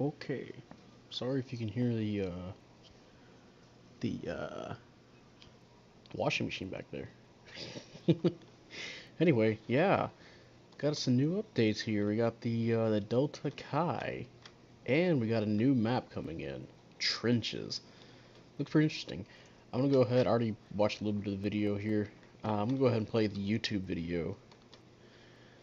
Okay. Sorry if you can hear the washing machine back there. Anyway, yeah, got some new updates here. We got the Delta Chi, and we got a new map coming in, Trenches. Looks pretty interesting. I'm gonna go ahead. I already watched a little bit of the video here. I'm gonna go ahead and play the YouTube video.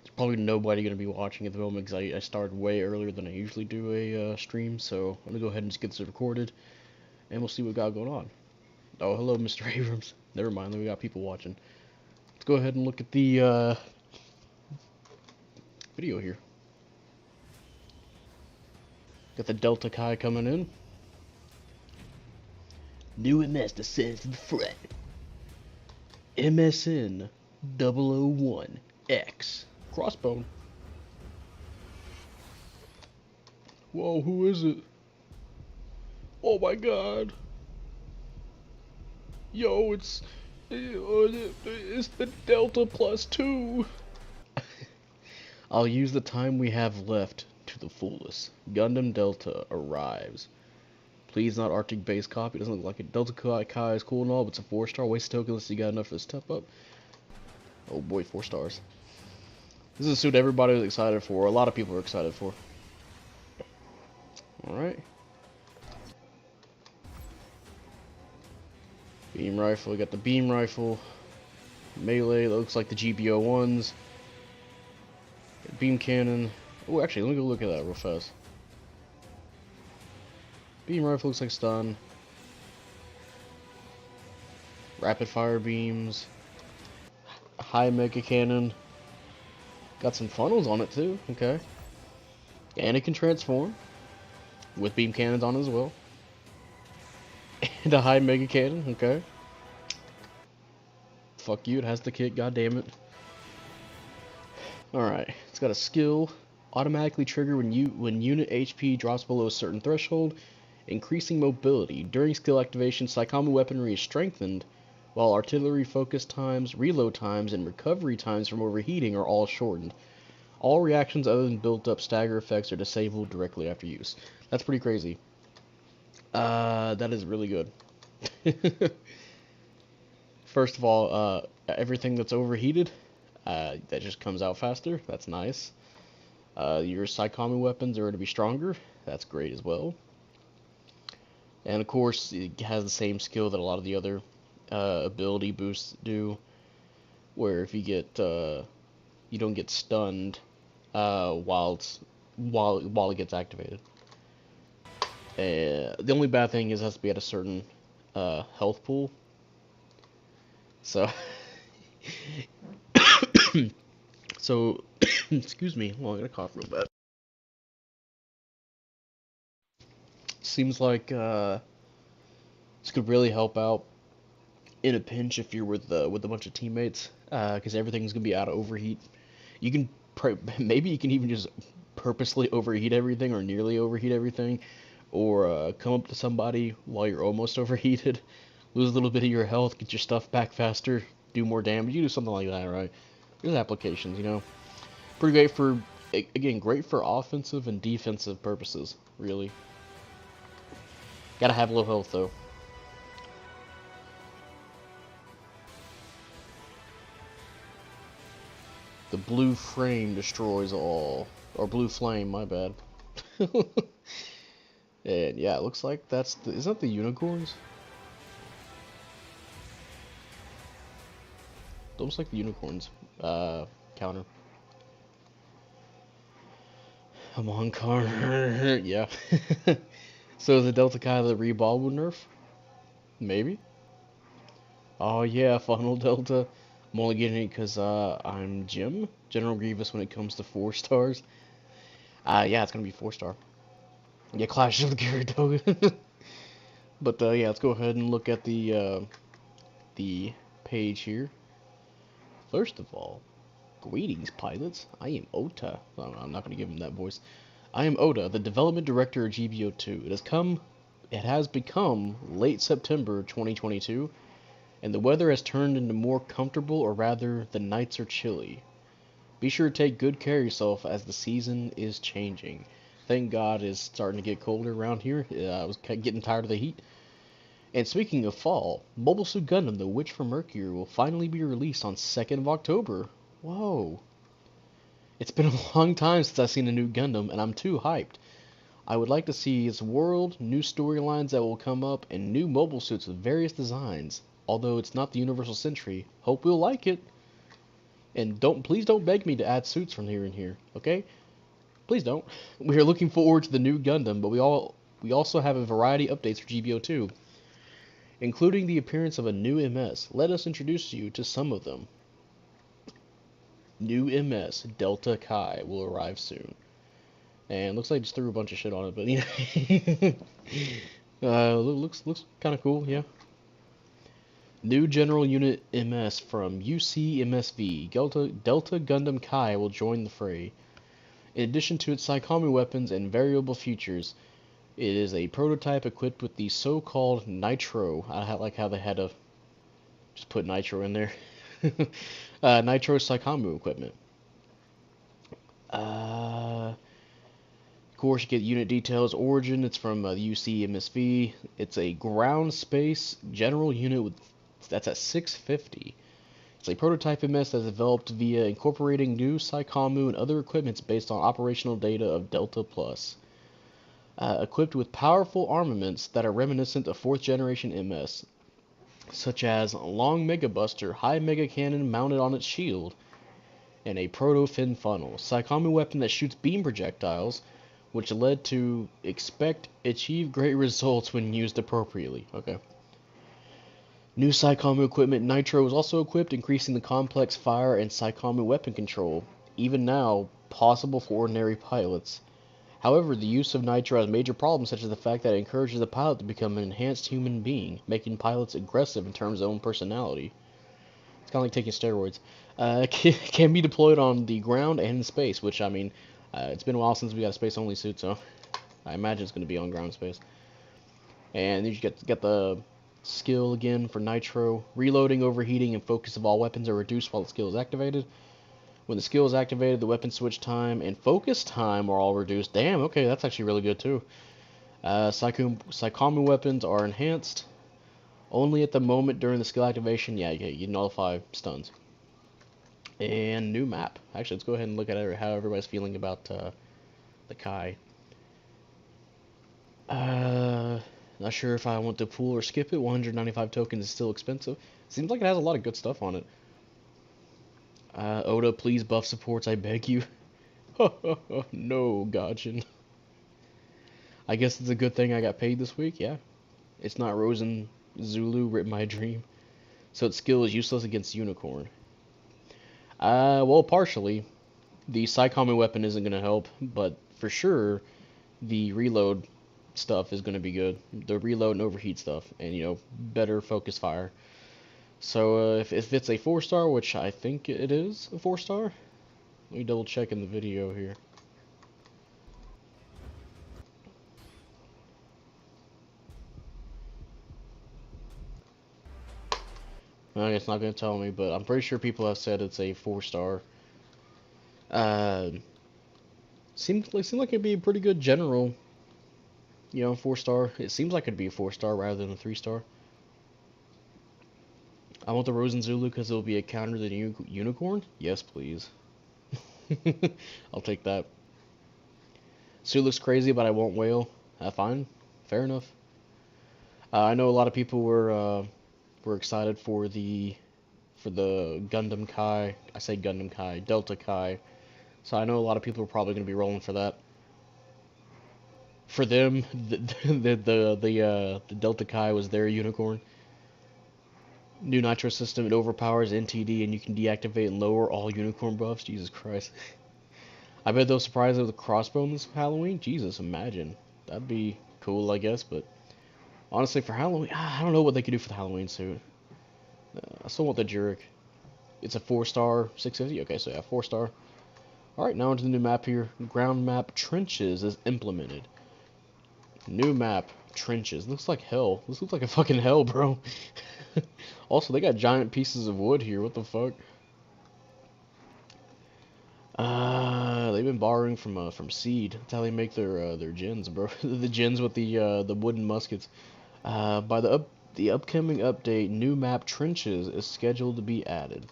There's probably nobody gonna be watching at the moment because I started way earlier than I usually do a stream. So I'm gonna go ahead and just get this recorded, and we'll see what we got going on. Oh, hello, Mr. Abrams. Never mind, we got people watching. Let's go ahead and look at the video here. Got the Delta Chi coming in. New MS descends to the front. MSN 001X. Crossbone. Whoa, who is it? Oh my god. Yo, it's the Delta +2. I'll use the time we have left to the fullest. Gundam Delta arrives. Please not Arctic base copy. Doesn't look like it. Delta Kai is cool and all, but it's a 4-star. Waste token unless you got enough for the step up. Oh boy, 4 stars. This is a suit everybody was excited for. A lot of people are excited for. Alright. Beam rifle. We got the beam rifle. Melee. That looks like the GBO1s. Beam cannon. Oh, actually, let me go look at that real fast. Beam rifle looks like stun. Rapid fire beams. High mega cannon. Got some funnels on it too. Okay. And it can transform. With beam cannons on it as well. And a high mega cannon. Okay. Fuck you, it has the kit, god damn it. Alright. It's got a skill. Automatically trigger when unit HP drops below a certain threshold, increasing mobility. During skill activation, Psychomu weaponry is strengthened, while artillery focus times, reload times, and recovery times from overheating are all shortened. All reactions other than built-up stagger effects are disabled directly after use. That's pretty crazy. That is really good. First of all, everything that's overheated, that just comes out faster. That's nice. Your Psychomu weapons are going to be stronger. That's great as well. And of course, it has the same skill that a lot of the other ability boosts do, where if you get you don't get stunned while it gets activated. The only bad thing is it has to be at a certain health pool. So so excuse me. Well, I'm gonna cough real bad. Seems like this could really help out in a pinch if you're with a bunch of teammates, because everything's gonna be out of overheat. You can maybe you can even just purposely overheat everything or nearly overheat everything, or come up to somebody while you're almost overheated, lose a little bit of your health, get your stuff back faster, do more damage. You do something like that, right? There's applications, you know. Pretty great for, again, great for offensive and defensive purposes, really. Gotta have low health though. The blue frame destroys all. Or blue flame, my bad. And yeah, it looks like that's the, is that the unicorns? Almost like the unicorns counter. I'm on car. Yeah. So is the Delta Chi the reball nerf? Maybe. Oh yeah, Funnel Delta. I'm only getting it because I'm Jim, General Grievous when it comes to 4 stars. Yeah, it's gonna be 4-star. Yeah, Clash of the Gyarados. But yeah, let's go ahead and look at the page here. First of all, greetings, pilots. I am Ota. Oh, I'm not gonna give him that voice. I am Oda, the development director of GBO2. It has become late September 2022, and the weather has turned into more comfortable, or rather, the nights are chilly. Be sure to take good care of yourself as the season is changing. thank God, is starting to get colder around here. I was getting tired of the heat. And speaking of fall, Mobile Suit Gundam: The Witch from Mercury will finally be released on 2nd of October. Whoa. It's been a long time since I've seen a new Gundam, and I'm too hyped. I would like to see its world, new storylines that will come up, and new mobile suits with various designs. Although it's not the Universal Century, hope we'll like it. And please don't beg me to add suits from here and here, okay? Please don't. We are looking forward to the new Gundam, but we also have a variety of updates for GBO2, including the appearance of a new MS. Let us introduce you to some of them. New MS, Delta Kai, will arrive soon. And looks like I just threw a bunch of shit on it, but yeah. Looks kind of cool, yeah. New General Unit MS from UCMSV. Delta Gundam Kai will join the fray. In addition to its Psychomi weapons and variable features, it is a prototype equipped with the so-called Nitro. I like how they had to just put Nitro in there. Nitro Psychomi equipment. Of course, you get unit details. Origin, it's from the UCMSV. It's a ground space general unit that's at 650. It's a prototype MS that's developed via incorporating new Psychomu and other equipments based on operational data of Delta Plus. Equipped with powerful armaments that are reminiscent of 4th generation MS, such as long Mega Buster, high Mega Cannon mounted on its shield, and a Proto-Fin funnel. Psychomu weapon that shoots beam projectiles, which led to achieve great results when used appropriately. Okay. New Psychomu equipment. Nitro is also equipped, increasing the complex fire and Psychomu weapon control, even now possible for ordinary pilots. However, the use of Nitro has major problems, such as the fact that it encourages the pilot to become an enhanced human being, making pilots aggressive in terms of own personality. It's kind of like taking steroids. Can be deployed on the ground and in space, which, I mean, it's been a while since we got a space-only suit, so I imagine it's going to be on ground space. And you get the skill again for Nitro. Reloading, overheating, and focus of all weapons are reduced while the skill is activated. When the skill is activated, the weapon switch time and focus time are all reduced. Damn, okay, that's actually really good too. Psychomu weapons are enhanced only at the moment during the skill activation. Yeah, you nullify stuns. And new map. Actually, let's go ahead and look at how everybody's feeling about the Kai. Not sure if I want to pool or skip it. 195 tokens is still expensive. Seems like it has a lot of good stuff on it. Oda, please buff supports, I beg you. No, Gotchin. I guess it's a good thing I got paid this week, yeah. It's not Rosen Zulu, rip my dream. So its skill is useless against Unicorn. Well, partially. The Psychomi weapon isn't going to help, but for sure, the reload stuff is going to be good. The reload and overheat stuff, and, you know, better focus fire. So, if it's a 4-star, which I think it is a 4-star, let me double check in the video here. Okay, it's not going to tell me, but I'm pretty sure people have said it's a 4-star. Seems like it'd be a pretty good general, you know, 4-star. It seems like it'd be a 4-star rather than a 3-star. I want the Rosen Zulu because it'll be a counter to the Unicorn? Yes, please. I'll take that. Suit looks crazy, but I won't wail. Fine. Fair enough. I know a lot of people were excited for the Gundam Kai. I say Gundam Kai, Delta Kai. So I know a lot of people are probably going to be rolling for that. For them, the Delta Kai was their unicorn. New Nitro system, it overpowers NTD and you can deactivate and lower all unicorn buffs. Jesus Christ. I bet they'll surprise us with a crossbow this Halloween. Jesus, imagine. That'd be cool, I guess, but honestly, for Halloween, I don't know what they could do for the Halloween suit. I still want the Jurek. It's a 4-star, 650. Okay, so yeah, 4-star. Alright, now into the new map here. Ground map Trenches is implemented. New map Trenches. Looks like hell. This looks like a fucking hell, bro. Also, they got giant pieces of wood here. What the fuck? they've been borrowing from Seed. That's how they make their gens, bro. The gens with the wooden muskets. The upcoming update, new map Trenches is scheduled to be added.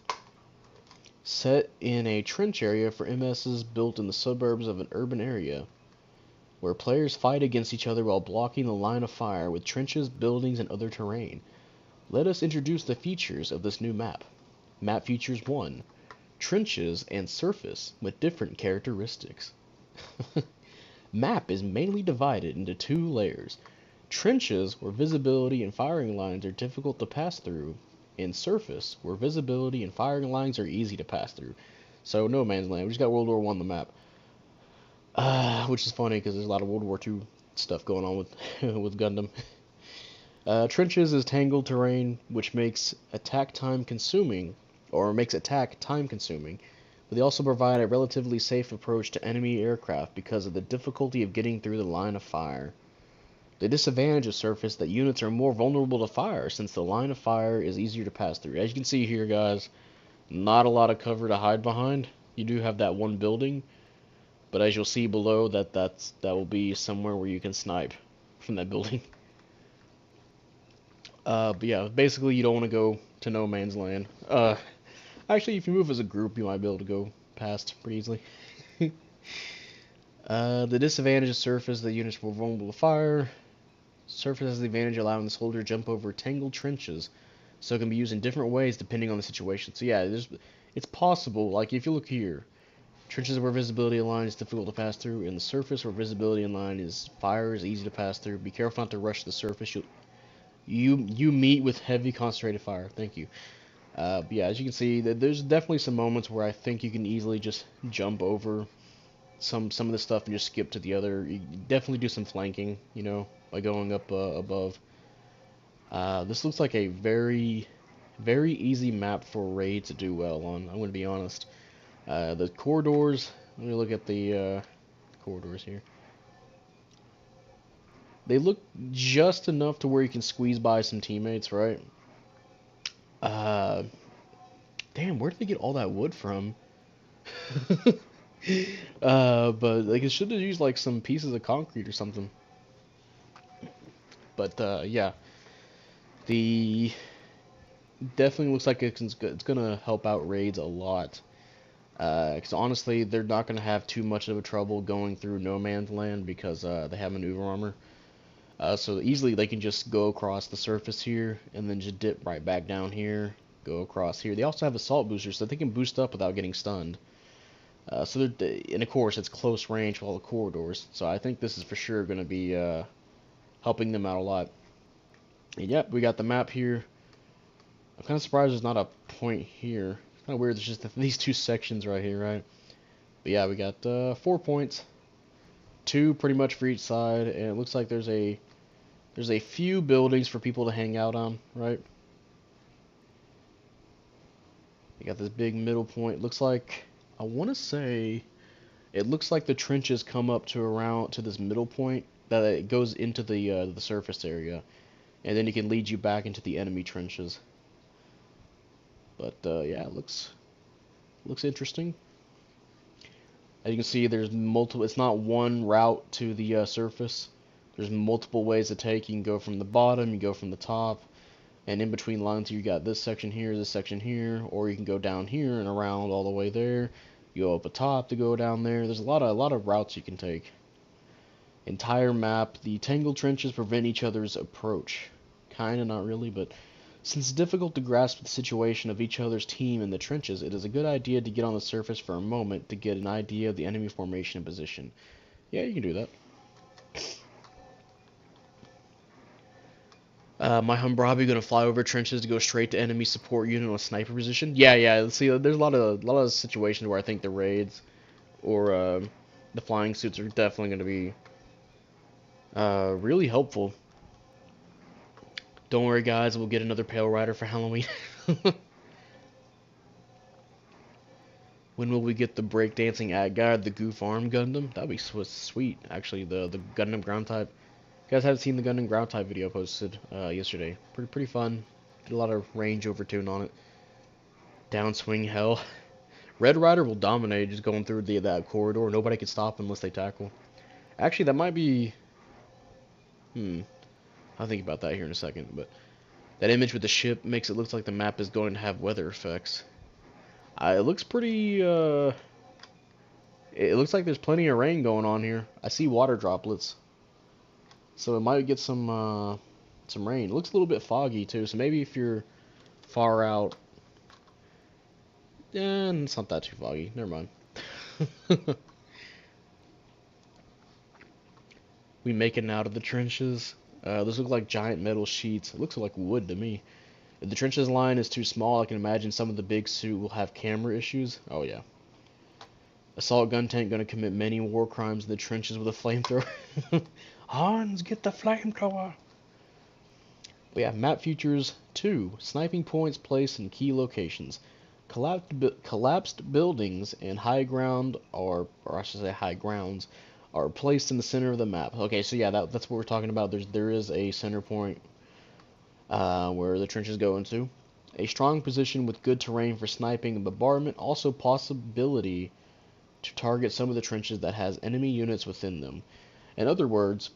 Set in a trench area for MSs built in the suburbs of an urban area, where players fight against each other while blocking the line of fire with trenches, buildings, and other terrain. Let us introduce the features of this new map. Map features 1. Trenches and surface with different characteristics. Map is mainly divided into 2 layers. Trenches, where visibility and firing lines are difficult to pass through, and surface, where visibility and firing lines are easy to pass through. So, no man's land. We just got World War I on the map. Which is funny because there's a lot of World War II stuff going on with with Gundam. Trenches is tangled terrain, which makes attack time consuming, but they also provide a relatively safe approach to enemy aircraft because of the difficulty of getting through the line of fire. The disadvantage of surface that units are more vulnerable to fire since the line of fire is easier to pass through. As you can see here, guys, not a lot of cover to hide behind. You do have that one building, but as you'll see below, that will be somewhere where you can snipe from that building. But yeah, basically you don't want to go to no man's land. Actually, if you move as a group, you might be able to go past pretty easily. The disadvantage of surface, the units are more vulnerable to fire. Surface has the advantage of allowing the soldier to jump over tangled trenches, so it can be used in different ways depending on the situation. So yeah, it's possible, like if you look here, trenches where visibility in line is difficult to pass through, and the surface where visibility in line is fire is easy to pass through. Be careful not to rush the surface. You meet with heavy concentrated fire. Thank you. But yeah, as you can see, there's definitely some moments where I think you can easily just jump over some of the stuff and just skip to the other. You definitely do some flanking, you know, by going up above. This looks like a very, very easy map for Raid to do well on. I'm going to be honest. The corridors, let me look at the corridors here. They look just enough to where you can squeeze by some teammates, right? Damn, where did they get all that wood from? But like it should have used like some pieces of concrete or something. But yeah, the definitely looks like it's gonna help out raids a lot. Because honestly, they're not gonna have too much of a trouble going through no man's land because they have maneuver armor. So easily they can just go across the surface here and then just dip right back down here, go across here. They also have assault boosters, so they can boost up without getting stunned. And of course, it's close range with all the corridors. So I think this is for sure going to be helping them out a lot. And yep, we got the map here. I'm kind of surprised there's not a point here. It's kind of weird. There's just these 2 sections right here, right? But yeah, we got 4 points, 2 pretty much for each side, and it looks like there's a few buildings for people to hang out on, right? You got this big middle point. Looks like, I want to say, it looks like the trenches come up to around to this middle point that it goes into the surface area, and then it can lead you back into the enemy trenches. But yeah, it looks interesting. As you can see, there's multiple. It's not one route to the surface. There's multiple ways to take. You can go from the bottom, you go from the top, and in between lines you got this section here, or you can go down here and around all the way there. You go up the top to go down there. There's a lot of routes you can take. Entire map. The tangled trenches prevent each other's approach. Kinda, not really, but since it's difficult to grasp the situation of each other's team in the trenches, it is a good idea to get on the surface for a moment to get an idea of the enemy formation and position. Yeah, you can do that. My Humbrabi gonna fly over trenches to go straight to enemy support unit on a sniper position. Yeah. See, there's a lot of situations where I think the raids or the flying suits are definitely gonna be really helpful. Don't worry, guys. We'll get another Pale Rider for Halloween. When will we get the breakdancing ad guide, the Goof Arm Gundam? That'd be sweet. Actually, the Gundam ground type. You guys haven't seen the Gundam ground type video posted yesterday. Pretty fun. Did a lot of range over tune on it. Downswing hell. Red Rider will dominate just going through that corridor. Nobody can stop unless they tackle. Actually, that might be. I'll think about that here in a second. But that image with the ship makes it look like the map is going to have weather effects. It looks pretty. It looks like there's plenty of rain going on here. I see water droplets, so it might get some rain. It looks a little bit foggy too, so maybe if you're far out, it's not that too foggy. Never mind. We making out of the trenches. Those look like giant metal sheets. It looks like wood to me. If the trenches line is too small, I can imagine some of the big suit will have camera issues. Oh yeah. Assault gun tank gonna commit many war crimes in the trenches with a flamethrower. Hans, get the flamethrower. We have map features 2. Sniping points placed in key locations. Collapsed buildings and high ground, or I should say high grounds, are placed in the center of the map. Okay, so yeah, that's what we're talking about. There is a center point where the trenches go into. A strong position with good terrain for sniping and bombardment. Also possibility to target some of the trenches that has enemy units within them. In other words,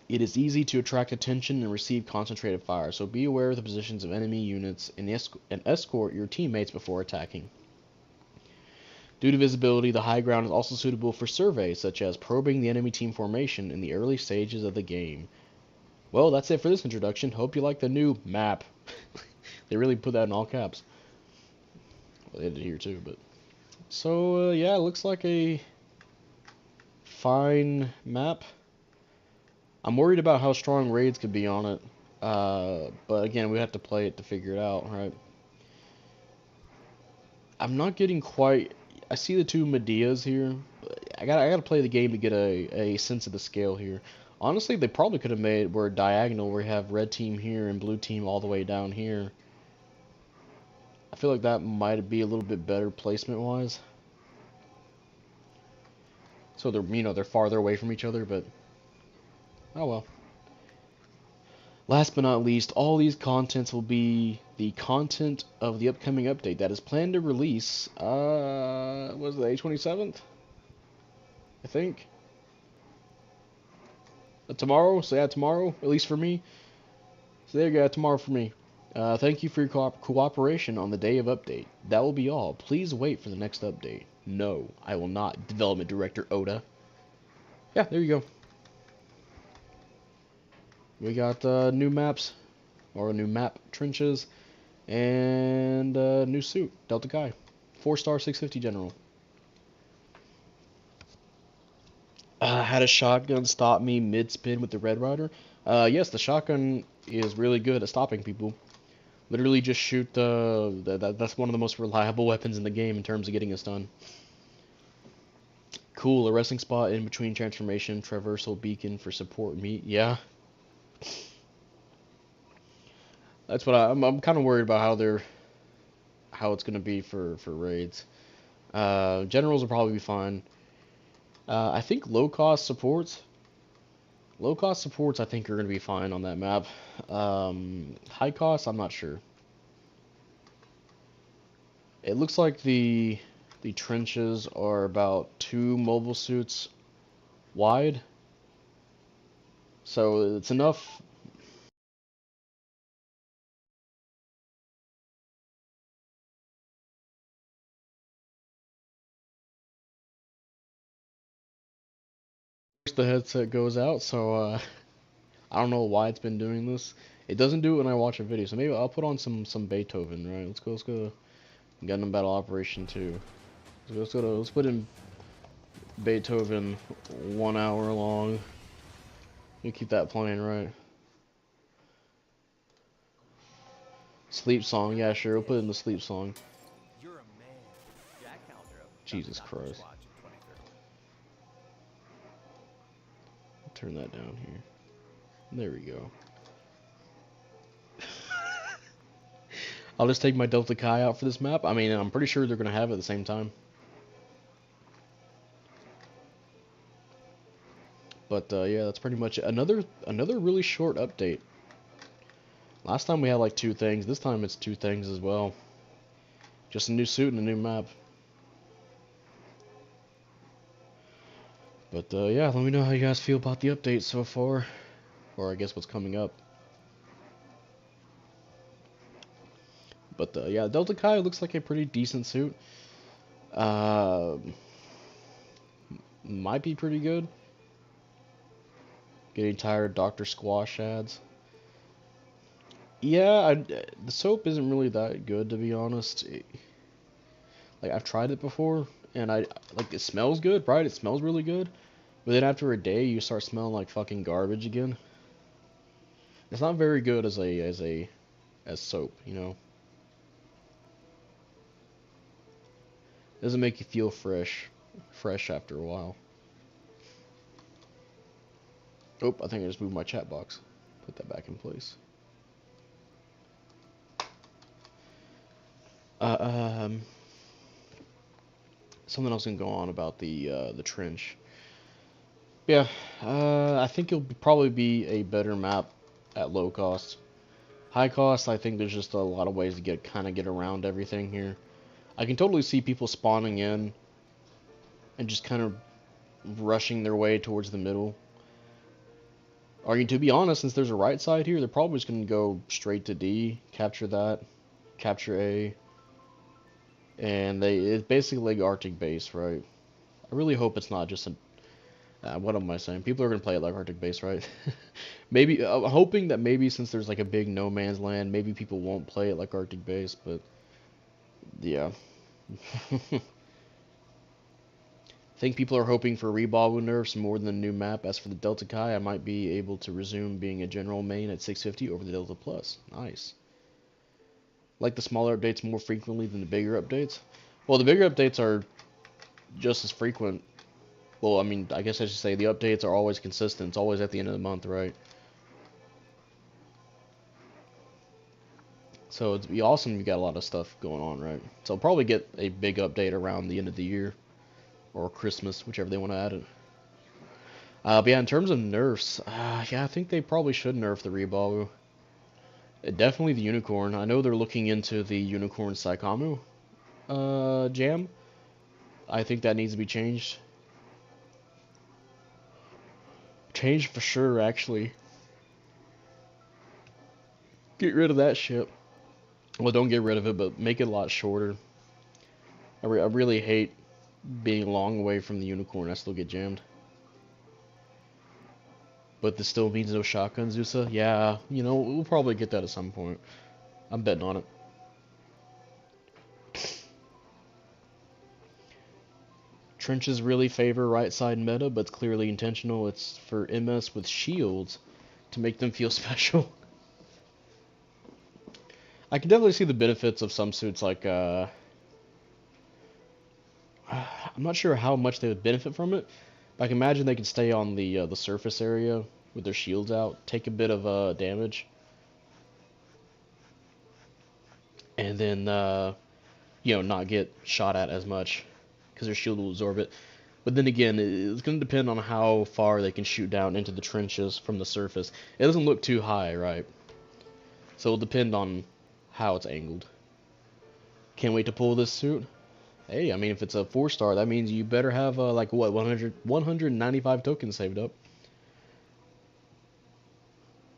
it is easy to attract attention and receive concentrated fire, so be aware of the positions of enemy units and escort your teammates before attacking. Due to visibility, the high ground is also suitable for surveys, such as probing the enemy team formation in the early stages of the game. Well, that's it for this introduction. Hope you like the new map. They really put that in all caps. Well, they did here too, but... So, yeah, it looks like a fine map. I'm worried about how strong raids could be on it. But again, we have to play it to figure it out, right? I'm not getting quite... I see the two Medeas here. I gotta play the game to get a sense of the scale here. Honestly, they probably could have made where diagonal, where you have red team here and blue team all the way down here. I feel like that might be a little bit better placement-wise. So they're farther away from each other, but oh well. Last but not least, all these contents will be the content of the upcoming update that is planned to release, was it the 27th? I think. Tomorrow, so yeah, tomorrow, at least for me. So there you go, tomorrow for me. Thank you for your cooperation on the day of update. That will be all. Please wait for the next update. No, I will not, Development Director Oda. Yeah, there you go. We got new maps, or new map trenches, and new suit, Delta Chi. 4-star 650 General. Had a shotgun stop me mid-spin with the Red Rider? Yes, the shotgun is really good at stopping people. Literally just shoot, that's one of the most reliable weapons in the game in terms of getting us done. Cool, a resting spot in between transformation, traversal beacon for support meat. Yeah. That's what I'm kind of worried about how it's gonna be for raids. Generals will probably be fine. I think low cost supports I think are gonna be fine on that map. High cost, I'm not sure. It looks like the trenches are about 2 mobile suits wide, so it's enough. The headset goes out, so I don't know why it's been doing this. It doesn't do it when I watch a video, so maybe I'll put on some Beethoven, right? Let's go Gundam Battle Operation 2. Let's put in Beethoven 1 hour long. You keep that playing, right? Sleep song, yeah, sure. We'll put in the sleep song. Jesus Christ. Turn that down here. There we go. I'll just take my Delta Chi out for this map. I mean, I'm pretty sure they're gonna have it at the same time. But yeah, that's pretty much it. Another really short update. Last time we had like 2 things. This time it's 2 things as well. Just a new suit and a new map. But yeah, let me know how you guys feel about the update so far, or I guess what's coming up. But yeah, Delta Kai looks like a pretty decent suit. Uh, might be pretty good. Getting tired of Dr. Squash ads. Yeah, the soap isn't really that good, to be honest. Like, I've tried it before, and like, it smells good, right? It smells really good. But then after a day, you start smelling like fucking garbage again. It's not very good as soap, you know. It doesn't make you feel fresh after a while. Oh, I think I just moved my chat box. Put that back in place. Uh, um, Something else can go on about the trench. Yeah, I think it'll probably be a better map at low cost. High cost, I think there's just a lot of ways to get around everything here. I can totally see people spawning in and just kind of rushing their way towards the middle. Or to be honest, since there's a right side here, they're probably just gonna go straight to D, capture that, capture A, and it's basically like Arctic base, right? I really hope it's not just a what am I saying? People are gonna play it like Arctic base, right? Maybe I'm hoping that maybe since there's like a big no man's land, maybe people won't play it like Arctic base, but yeah. I think people are hoping for Rebabu nerfs more than the new map. As for the Delta Kai, I might be able to resume being a general main at 650 over the Delta Plus. Nice. Like the smaller updates more frequently than the bigger updates? Well, the bigger updates are just as frequent. Well, I mean, I guess I should say the updates are always consistent. It's always at the end of the month, right? So it'd be awesome if you got a lot of stuff going on, right? So I'll probably get a big update around the end of the year. Or Christmas, whichever they want to add it. But yeah, in terms of nerfs, yeah, I think they probably should nerf the Rebabu. Definitely the Unicorn. I know they're looking into the Unicorn Saikamu jam. I think that needs to be changed. Changed for sure, actually. Get rid of that ship. Well, don't get rid of it, but make it a lot shorter. I really hate being long away from the Unicorn. I still get jammed. But this still means no shotgun Zusa? Yeah, you know, we'll probably get that at some point. I'm betting on it. Trenches really favor right side meta, but it's clearly intentional. It's for MS with shields to make them feel special. I can definitely see the benefits of some suits like, I'm not sure how much they would benefit from it, but I can imagine they could stay on the surface area with their shields out, take a bit of damage, and then, you know, not get shot at as much, because their shield will absorb it. But then again, it's going to depend on how far they can shoot down into the trenches from the surface. It doesn't look too high, right? So it'll depend on how it's angled. Can't wait to pull this suit. Hey, I mean, if it's a 4-star, that means you better have, like, what, 195 tokens saved up.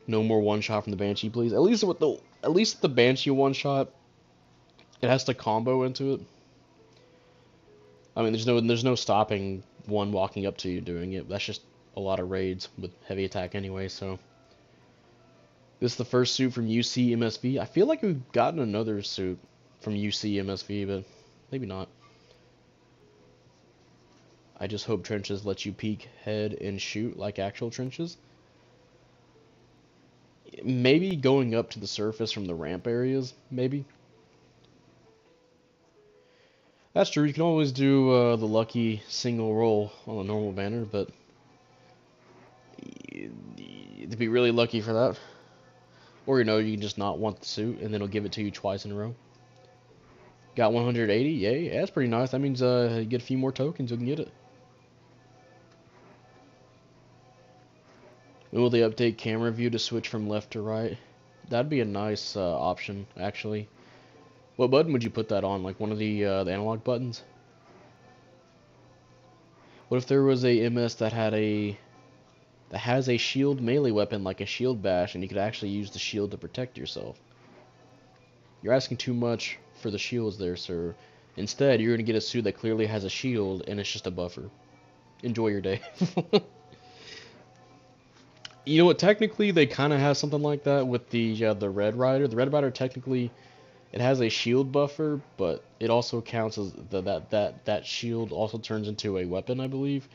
No more one-shot from the Banshee, please. At least the Banshee one-shot, it has to combo into it. I mean, there's no stopping one walking up to you doing it. That's just a lot of raids with heavy attack anyway, so. This is the first suit from UC MSV. I feel like we've gotten another suit from UC MSV, but maybe not. I just hope trenches let you peek, head, and shoot like actual trenches. Maybe going up to the surface from the ramp areas, maybe. That's true, you can always do the lucky single roll on a normal banner, but to be really lucky for that. Or, you know, you can just not want the suit, and then it'll give it to you twice in a row. Got 180, yay, yeah, that's pretty nice. That means you get a few more tokens, you can get it. When will they update camera view to switch from left to right? That'd be a nice option, actually. What button would you put that on? Like one of the analog buttons? What if there was a MS that has a shield melee weapon like a shield bash, and you could actually use the shield to protect yourself? You're asking too much for the shields there, sir. Instead, you're gonna get a suit that clearly has a shield, and it's just a buffer. Enjoy your day. You know what? Technically, they kind of have something like that with the Red Rider. The Red Rider technically it has a shield buffer, but it also counts as that shield also turns into a weapon, I believe,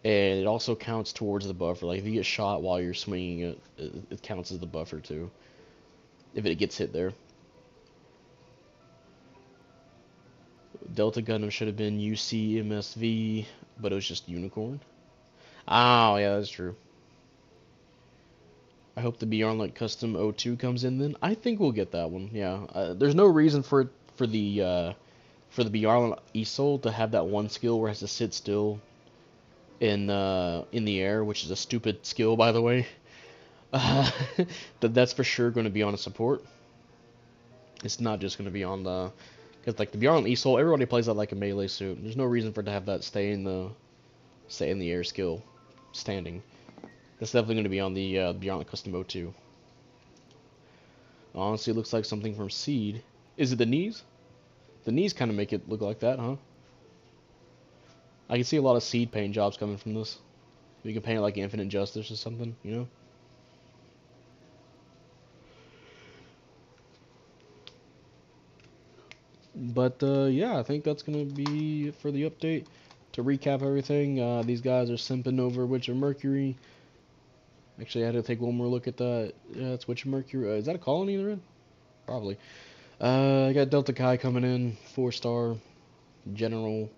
and it also counts towards the buffer. Like if you get shot while you're swinging it, it counts as the buffer too. If it gets hit there. Delta Gundam should have been UCMSV, but it was just Unicorn. Oh yeah, that's true. I hope the Beyond Light Custom O2 comes in then. I think we'll get that one. Yeah, there's no reason for the Beyond ESOL to have that one skill where it has to sit still in the air, which is a stupid skill by the way. That's for sure going to be on a support. It's not just going to be on the because like the Beyond ESOL, everybody plays that like a melee suit. There's no reason for it to have that stay in the air skill standing. That's definitely going to be on the Beyond Custom O2. Honestly, it looks like something from Seed. Is it the knees? The knees kind of make it look like that, huh? I can see a lot of Seed paint jobs coming from this. You can paint it like Infinite Justice or something, you know? But yeah, I think that's going to be it for the update. To recap everything, these guys are simping over Witcher Mercury. Actually, I had to take one more look at that. Yeah, it's Witcher Mercury. Is that a colony they're in? Probably. I got Delta Kai coming in, 4-star, general,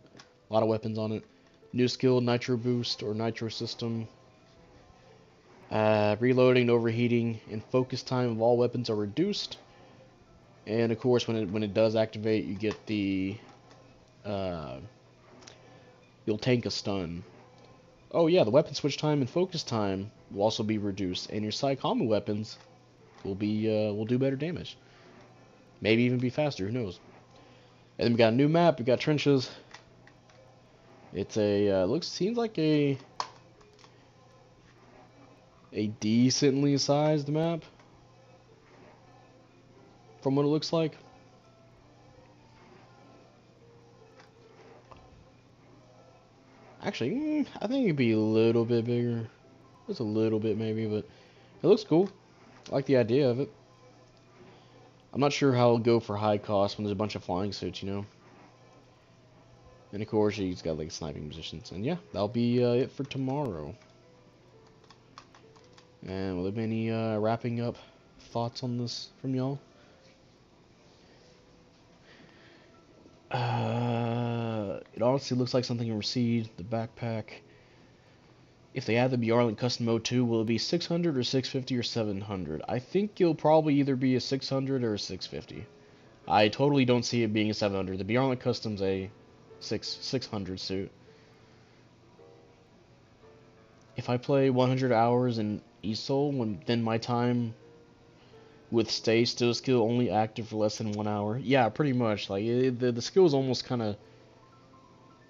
a lot of weapons on it. New skill, Nitro Boost or Nitro System. Reloading, overheating, and focus time of all weapons are reduced. And of course, when it does activate, you get you'll tank a stun. Oh yeah, the weapon switch time and focus time will also be reduced, and your Saikama weapons will do better damage. Maybe even be faster, who knows? And then we got a new map, we got trenches. It's seems like a decently sized map from what it looks like. Actually, I think it'd be a little bit bigger. Just a little bit maybe, but it looks cool. I like the idea of it. I'm not sure how it'll go for high cost when there's a bunch of flying suits, you know. And of course, he's got like sniping positions. And yeah, that'll be it for tomorrow. And will there be any wrapping up thoughts on this from y'all? It honestly looks like something from Seed, the backpack. If they add the Bjarlin Custom O2, will it be 600 or 650 or 700? I think it'll probably either be a 600 or a 650. I totally don't see it being a 700. The Bjarlin Custom's a 600 suit. If I play 100 hours in ESOL, then my time with Stay Still skill only active for less than 1 hour. Yeah, pretty much. Like the skill is almost kind of,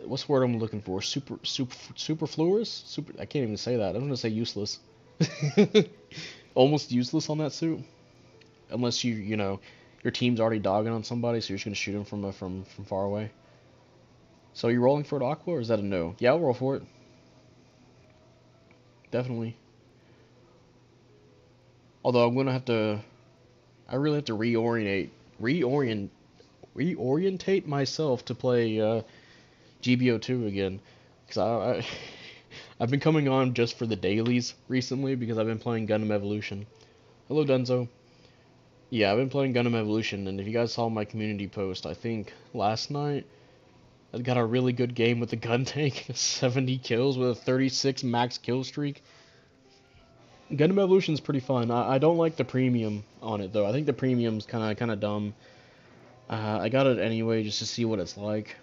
what's the word I'm looking for? Superfluous? I can't even say that. I'm gonna say useless. Almost useless on that suit, unless you know your team's already dogging on somebody, so you're just gonna shoot them from far away. So you rolling for it, Aqua, or is that a no? Yeah, I'll roll for it. Definitely. Although I'm gonna have to, I really have to reorientate myself to play GBO2 again, because I've been coming on just for the dailies recently because I've been playing Gundam Evolution. Hello, Dunzo. Yeah, I've been playing Gundam Evolution, and if you guys saw my community post, I think last night I got a really good game with the gun tank, 70 kills with a 36 max kill streak. Gundam Evolution's pretty fun. I don't like the premium on it though. I think the premium's kind of dumb. I got it anyway just to see what it's like.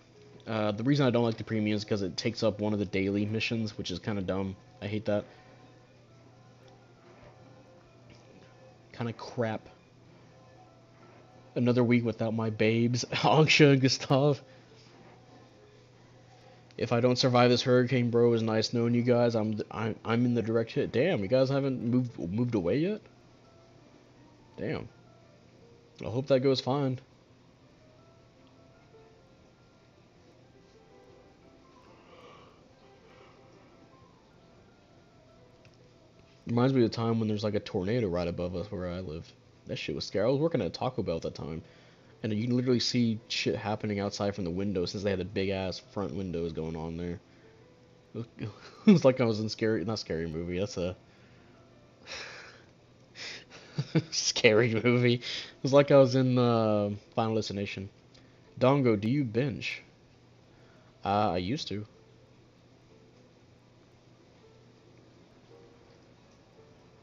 The reason I don't like the premium is because it takes up one of the daily missions, which is kind of dumb. I hate that. Kind of crap. Another week without my babes, Angsha and Gustav. If I don't survive this hurricane, bro, it's nice knowing you guys. I'm in the direct hit. Damn, you guys haven't moved away yet? Damn. I hope that goes fine. Reminds me of the time when there's like a tornado right above us where I live. That shit was scary. I was working at Taco Bell at that time, and you can literally see shit happening outside from the window since they had the big ass front windows going on there. It was like I was in not scary movie. That's a scary movie. It was like I was in Final Destination. Dongo, do you binge? I used to.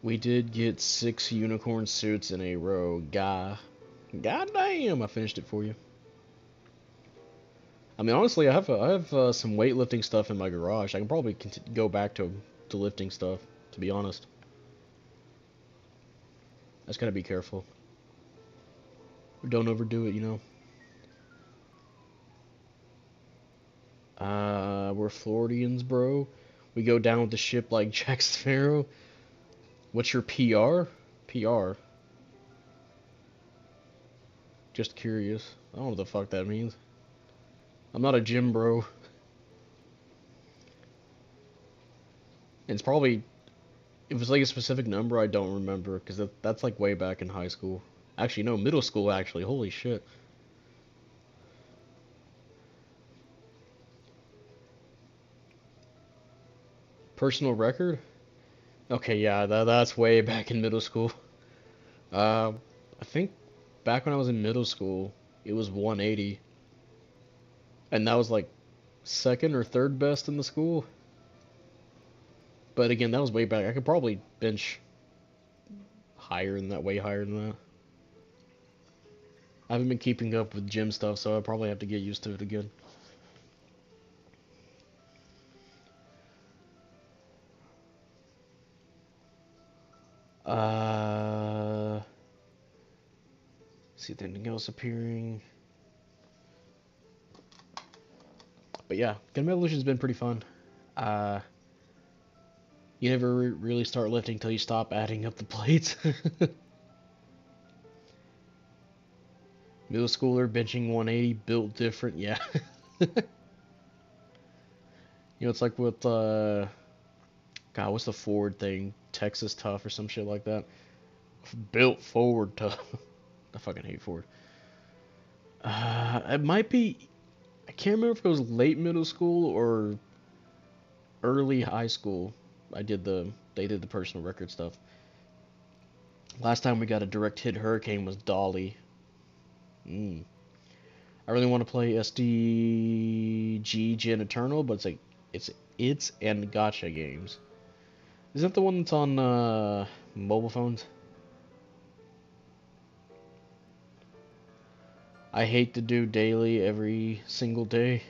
We did get 6 unicorn suits in a row. God damn, I finished it for you. I mean, honestly, I have some weightlifting stuff in my garage. I can probably go back to lifting stuff. To be honest, I just gotta be careful. Don't overdo it, you know. We're Floridians, bro. We go down with the ship like Jack Sparrow. What's your PR? PR. Just curious. I don't know what the fuck that means. I'm not a gym bro. It's probably, if it's like a specific number, I don't remember, because that's like way back in high school. Actually, no, middle school, actually. Holy shit. Personal record? Okay, yeah, that's way back in middle school. Uh, I think back when I was in middle school, it was 180. And that was like second or third best in the school. But again, that was way back. I could probably bench higher than that, way higher than that. I haven't been keeping up with gym stuff, so I probably have to get used to it again. Uh, see if anything else appearing. But yeah, Gundam Evolution's been pretty fun. Uh, you never really start lifting till you stop adding up the plates. Middle schooler benching 180, built different, yeah. You know, it's like with, God, what's the Ford thing? Texas Tough or some shit like that. Built Forward Tough. I fucking hate Ford. It might be, I can't remember if it was late middle school or early high school. They did the personal record stuff. Last time we got a direct hit hurricane was Dolly. Mm. I really want to play SDG Gen Eternal, but it's and gotcha games. Isn't that the one that's on mobile phones? I hate to do daily every single day,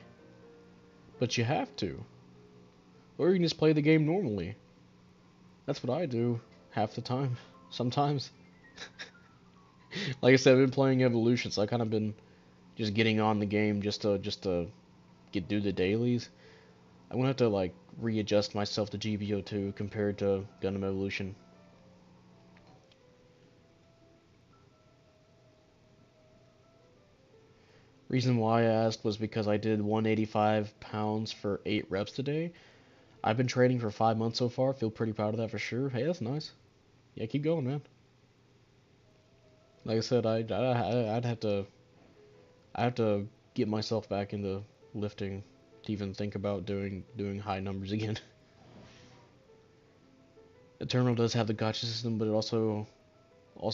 but you have to. Or you can just play the game normally. That's what I do half the time. Sometimes. Like I said, I've been playing Evolution, so I kind of been just getting on the game just to get through the dailies. I'm gonna have to like readjust myself to GBO2 compared to Gundam Evolution. Reason why I asked was because I did 185 pounds for 8 reps today. I've been training for 5 months so far. Feel pretty proud of that for sure. Hey, that's nice. Yeah, keep going, man. Like I said, I'd have to get myself back into lifting to even think about doing high numbers again. Eternal does have the gotcha system, but it also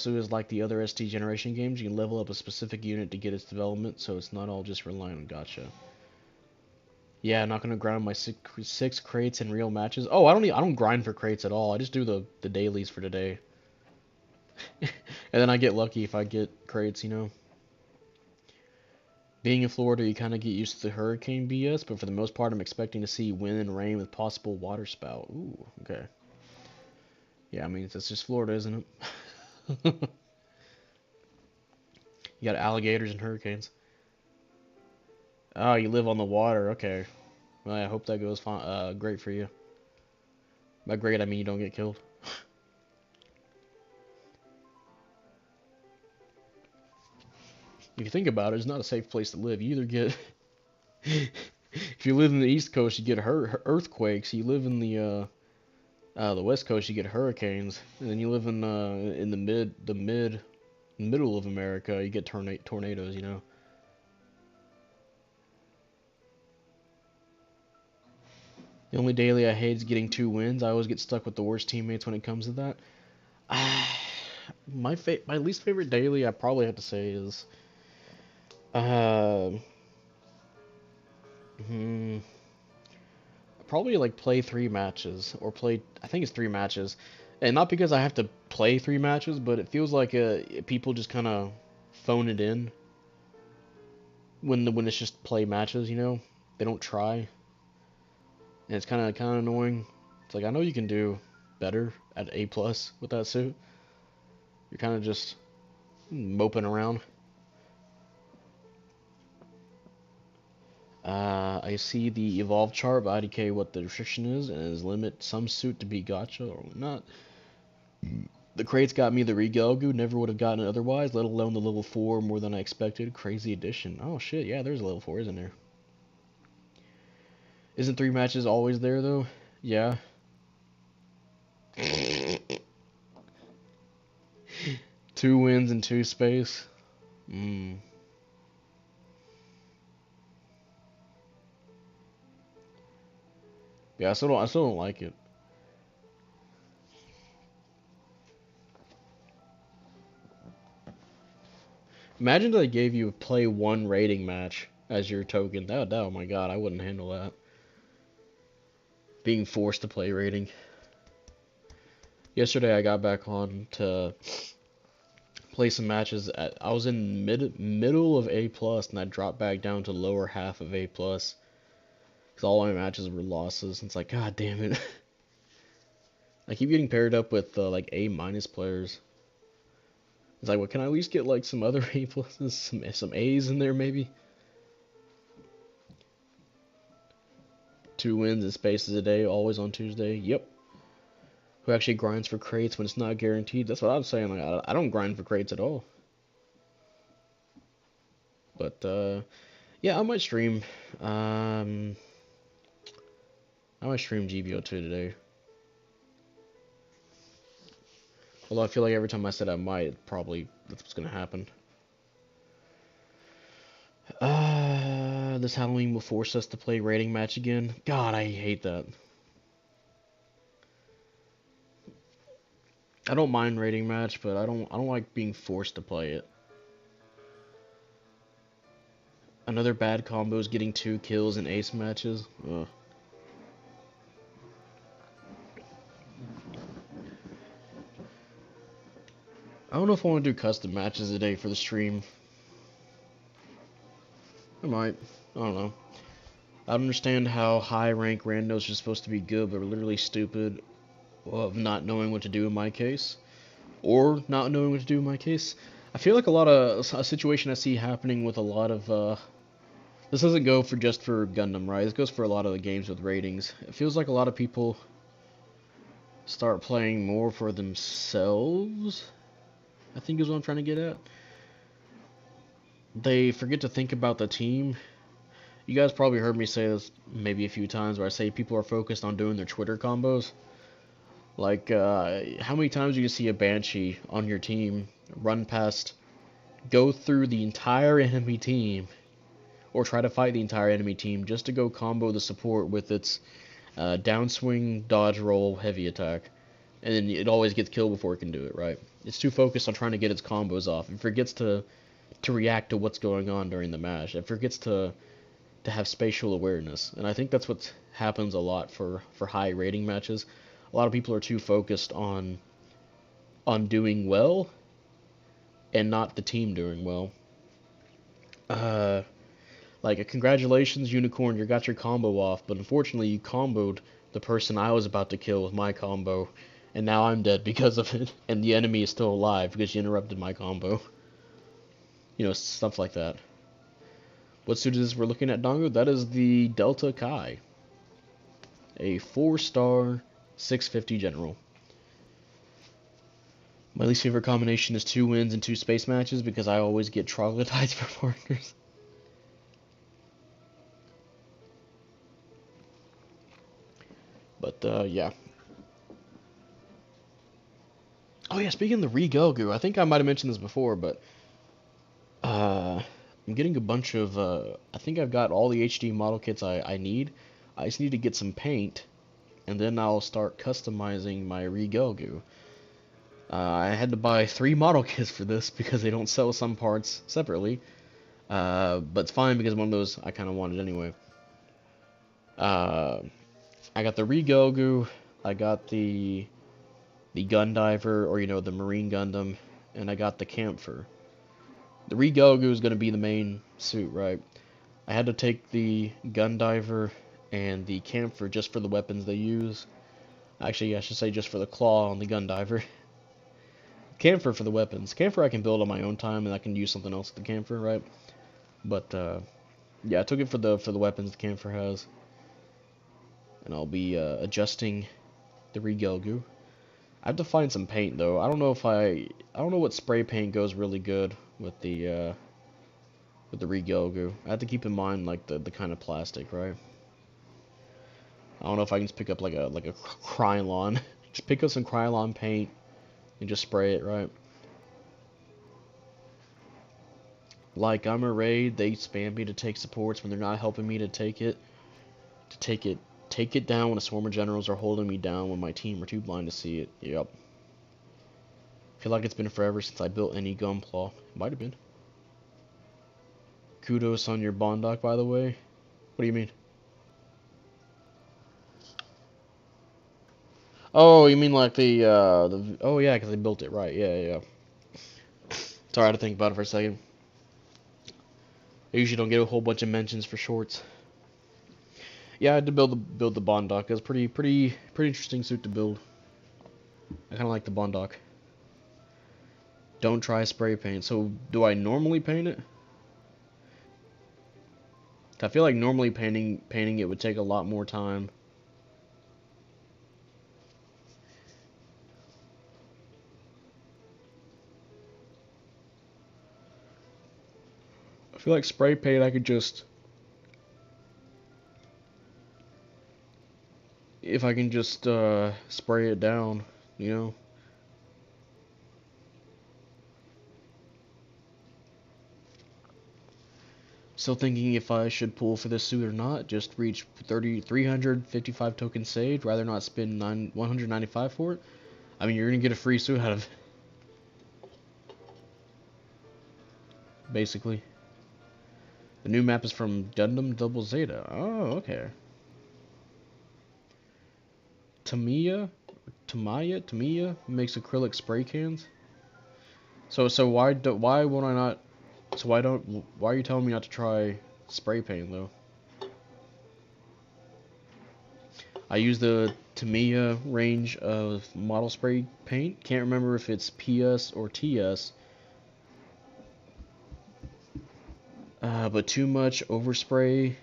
is like the other ST generation games. You can level up a specific unit to get its development, so it's not all just relying on gotcha. Yeah, I'm not gonna grind my six crates in real matches. Oh, I don't grind for crates at all. I just do the dailies for today, and then I get lucky if I get crates. You know, being in Florida, you kind of get used to the hurricane BS, but for the most part, I'm expecting to see wind and rain with possible water spout. Ooh, okay. Yeah, I mean it's just Florida, isn't it? You got alligators and hurricanes. Oh, you live on the water. Okay. Well, I hope that goes fine, great for you. By great, I mean you don't get killed. If you think about it, it's not a safe place to live. You either get, if you live in the East Coast, you get earthquakes. You live in the West Coast, you get hurricanes, and then you live in the middle of America, you get tornadoes. You know. The only daily I hate is getting 2 wins. I always get stuck with the worst teammates when it comes to that. My least favorite daily, I probably have to say, is uh, hmm, probably like play 3 matches or play. I think it's 3 matches, and not because I have to play 3 matches, but it feels like people just kind of phone it in when it's just play matches. You know, they don't try, and it's kind of annoying. It's like I know you can do better at A+ with that suit. You're kind of just moping around. I see the evolve chart by IDK what the restriction is, and is limit some suit to be gotcha or not. The crates got me the Regalgu, never would have gotten it otherwise, let alone the level 4 more than I expected. Crazy addition. Oh shit, yeah, there's a level 4, isn't there? Isn't 3 matches always there though? Yeah. 2 wins and 2 space. Hmm. Yeah, I still don't like it. Imagine they gave you a play 1 rating match as your token. Oh my god, I wouldn't handle that. Being forced to play rating. Yesterday I got back on to play some matches. I was in middle of A+, and I dropped back down to lower half of A+. Because all my matches were losses. It's like, god damn it. I keep getting paired up with like A- players. It's like, what, can I at least get like some other A+, some A's in there maybe? 2 wins and spaces a day, always on Tuesday. Yep. Who actually grinds for crates when it's not guaranteed? That's what I'm saying. Like, I don't grind for crates at all. But yeah, I might stream. I might stream GBO2 today. Although I feel like every time I said I might, probably that's what's gonna happen. This Halloween will force us to play rating match again. God, I hate that. I don't mind rating match, but I don't like being forced to play it. Another bad combo is getting 2 kills in ace matches. Ugh. I don't know if I want to do custom matches today for the stream. I might. I don't know. I don't understand how high rank randos are supposed to be good, but are literally stupid of not knowing what to do in my case. Or not knowing what to do in my case. I feel like a situation I see happening with a lot of, this doesn't go for just for Gundam, right? This goes for a lot of the games with ratings. It feels like a lot of people start playing more for themselves, I think is what I'm trying to get at. They forget to think about the team. You guys probably heard me say this maybe a few times where I say people are focused on doing their Twitter combos. Like, how many times you can see a Banshee on your team run past, go through the entire enemy team, or try to fight the entire enemy team just to go combo the support with its downswing, dodge roll, heavy attack. And then it always gets killed before it can do it, right? It's too focused on trying to get its combos off. It forgets to react to what's going on during the match. It forgets to have spatial awareness. And I think that's what happens a lot for high rating matches. A lot of people are too focused on doing well and not the team doing well. Like, congratulations, Unicorn, you got your combo off, but unfortunately you comboed the person I was about to kill with my combo, and now I'm dead because of it, and the enemy is still alive because you interrupted my combo. You know, stuff like that. What suit is this we're looking at, Dongo? That is the Delta Kai. a 4-star 650 general. My least favorite combination is 2 wins and 2 space matches because I always get troglodytes for partners. But yeah. Oh yeah, speaking of the Re-Gogu, I think I might have mentioned this before, but I'm getting a bunch of I think I've got all the HD model kits I need. I just need to get some paint, and then I'll start customizing my Re-Gogu. I had to buy 3 model kits for this because they don't sell some parts separately. But it's fine because one of those I kind of wanted anyway. I got the Re-Gogu, I got the Gundiver, or the Marine Gundam, and I got the Camphor. The Re-Gogu is going to be the main suit, right? I had to take the Gundiver and the Camphor just for the weapons they use. Actually, I should say just for the claw on the Gundiver. Camphor for the weapons. Camphor I can build on my own time, and I can use something else with the Camphor, right? But yeah, I took it for the weapons the Camphor has, and I'll be adjusting the Re-Gogu. I have to find some paint though. I don't know what spray paint goes really good with the Re-Gogu. I have to keep in mind like the kind of plastic, right? I don't know if I can just pick up like a Krylon. Just pick up some Krylon paint and just spray it, right? Like I'm a raid, they spam me to take supports when they're not helping me to take it down when a swarm of generals are holding me down when my team are too blind to see it. Yep. Feel like it's been forever since I built any Gunpla. Might have been. Kudos on your Bondoc, by the way. What do you mean? Oh, you mean like oh yeah, because they built it right. Yeah, yeah. Sorry, I had to think about it for a second. I usually don't get a whole bunch of mentions for shorts. Yeah, I had to build the Bondoc. It was pretty interesting suit to build. I kind of like the Bondoc. Don't try spray paint. So, do I normally paint it? I feel like normally painting it would take a lot more time. I feel like spray paint I could just, if I can just spray it down, you know. Still thinking if I should pull for this suit or not. Just reach 355 token saved. Rather not spend 195 for it. I mean, you're gonna get a free suit out of it, basically. The new map is from Gundam Double Zeta. Oh, okay. Tamiya makes acrylic spray cans. So why won't I not? So why are you telling me not to try spray paint though? I use the Tamiya range of model spray paint. Can't remember if it's PS or TS. But too much overspray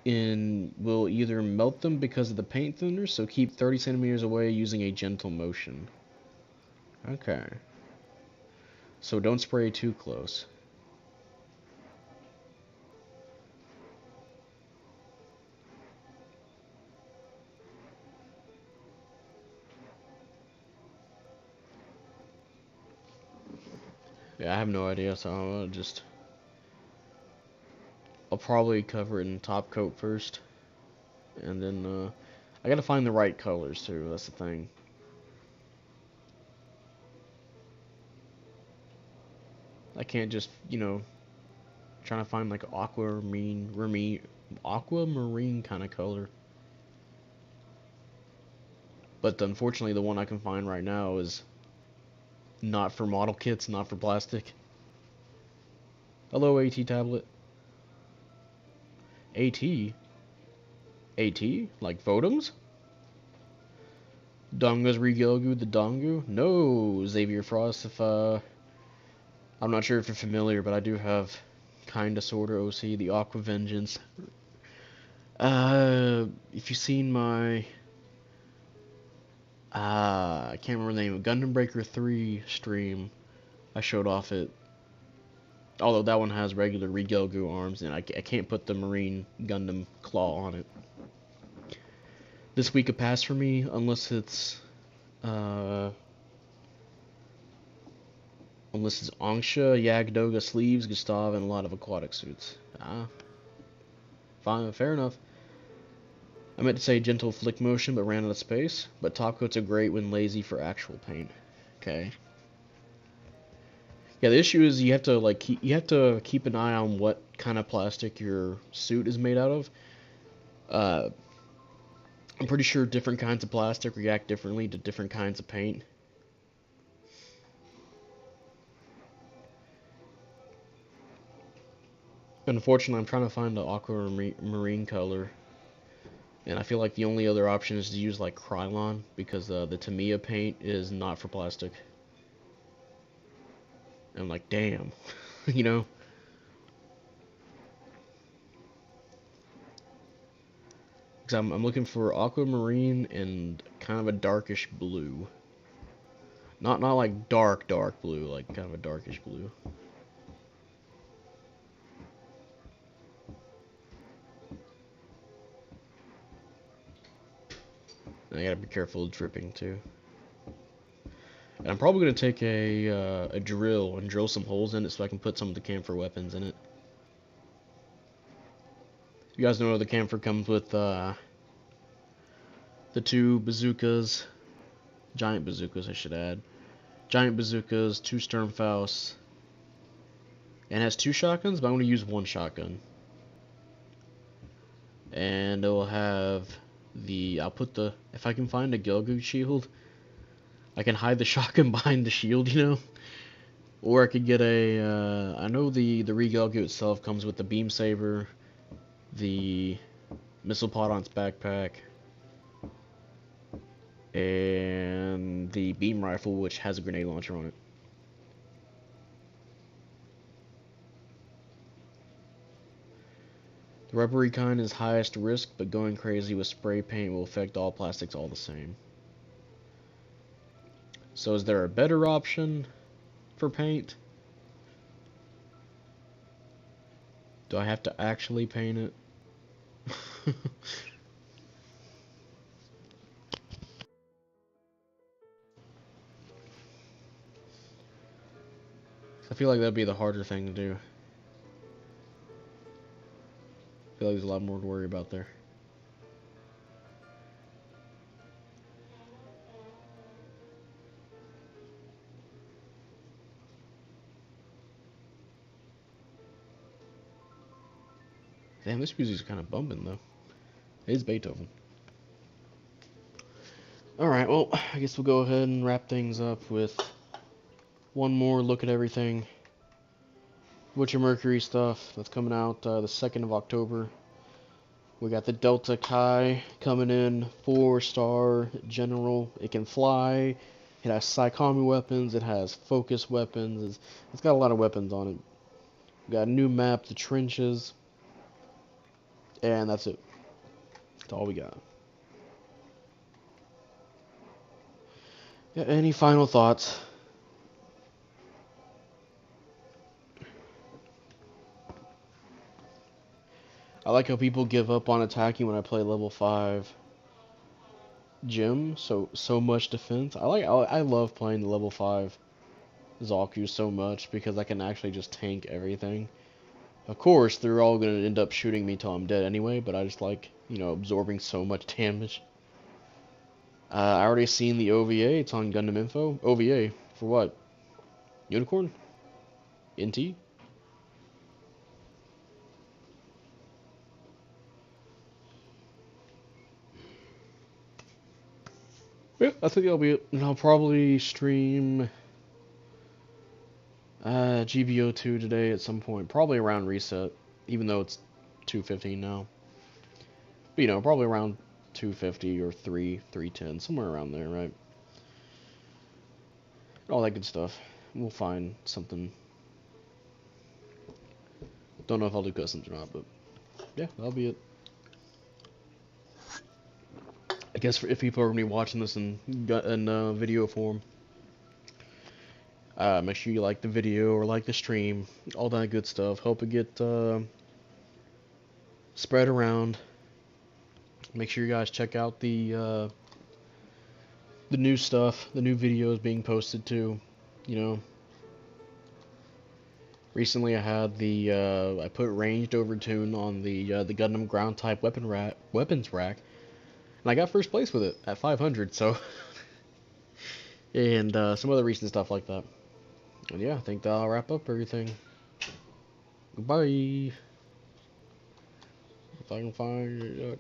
will either melt them because of the paint thinner, so keep 30 centimeters away using a gentle motion. Okay. So don't spray too close. Yeah, I have no idea, so I'll probably cover it in top coat first, and then I gotta find the right colors too. That's the thing. I can't just trying to find like aquamarine kind of color. But unfortunately, the one I can find right now is not for model kits, not for plastic. Hello, AT tablet. AT? AT? Like Vodums? Donga's Re-Gogu the Dongu? No, Xavier Frost, if I'm not sure if you're familiar, but I do have kinda sorta OC, the Aqua Vengeance. if you've seen my I can't remember the name of Gundam Breaker 3 stream, I showed off it. Although that one has regular Regelgu arms, and I can't put the Marine Gundam claw on it. This week a pass for me, uh, unless it's Angsha, Yagdoga sleeves, Gustav, and a lot of aquatic suits. Fine, fair enough. I meant to say gentle flick motion, but ran out of space. But top coats are great when lazy for actual paint. Okay. Yeah, the issue is you have to keep an eye on what kind of plastic your suit is made out of. I'm pretty sure different kinds of plastic react differently to different kinds of paint. Unfortunately, I'm trying to find the aquamarine color, and I feel like the only other option is to use like Krylon, because the Tamiya paint is not for plastic. And I'm like, damn, you know? Because I'm looking for aquamarine and kind of a darkish blue. Not like dark blue, like kind of a darkish blue. And I gotta be careful of dripping too. And I'm probably gonna take a drill and drill some holes in it so I can put some of the camphor weapons in it. You guys know the camphor comes with the 2 bazookas, giant bazookas I should add. Giant bazookas, 2 Sturmfausts, and it has 2 shotguns, but I'm gonna use 1 shotgun. And it will have I'll put if I can find a Gelgoog shield, I can hide the shotgun behind the shield, you know? Or I could get I know the Regelgoog itself comes with the beam saber, the missile pod on its backpack, and the beam rifle, which has a grenade launcher on it. The rubbery kind is highest risk, but going crazy with spray paint will affect all plastics all the same. So is there a better option for paint? Do I have to actually paint it? I feel like that'd be the harder thing to do. I feel like there's a lot more to worry about there. Damn, this music's kind of bumping though. It is Beethoven. Alright, well, I guess we'll go ahead and wrap things up with one more look at everything. Witcher Mercury stuff that's coming out the 2nd of October. We got the Delta Kai coming in, 4-star general. It can fly. It has Psychomi weapons. It has focus weapons. It's got a lot of weapons on it. We got a new map, the trenches. And that's it. That's all we got. Yeah, any final thoughts? I like how people give up on attacking when I play level 5 gym, so much defense. I love playing the level 5 Zalku so much because I can actually just tank everything. Of course, they're all gonna end up shooting me till I'm dead anyway, but I just like, you know, absorbing so much damage. I already seen the OVA. It's on Gundam Info. OVA for what? Unicorn? NT? Yeah, I think that'll be it. And I'll probably stream GBO2 today at some point. Probably around reset, even though it's 2:15 now. But, you know, probably around 2:50 or 3:10, somewhere around there, right? All that good stuff. We'll find something. Don't know if I'll do customs or not, but yeah, that'll be it. I guess if people are gonna be watching this in video form, make sure you like the video or like the stream, all that good stuff. Help it get spread around. Make sure you guys check out the new stuff, the new videos being posted too. You know, recently I had I put ranged overtune on the Gundam ground type weapons rack, and I got first place with it at 500. So, and some other recent stuff like that. And yeah, I think that'll wrap up everything. Goodbye. If I can find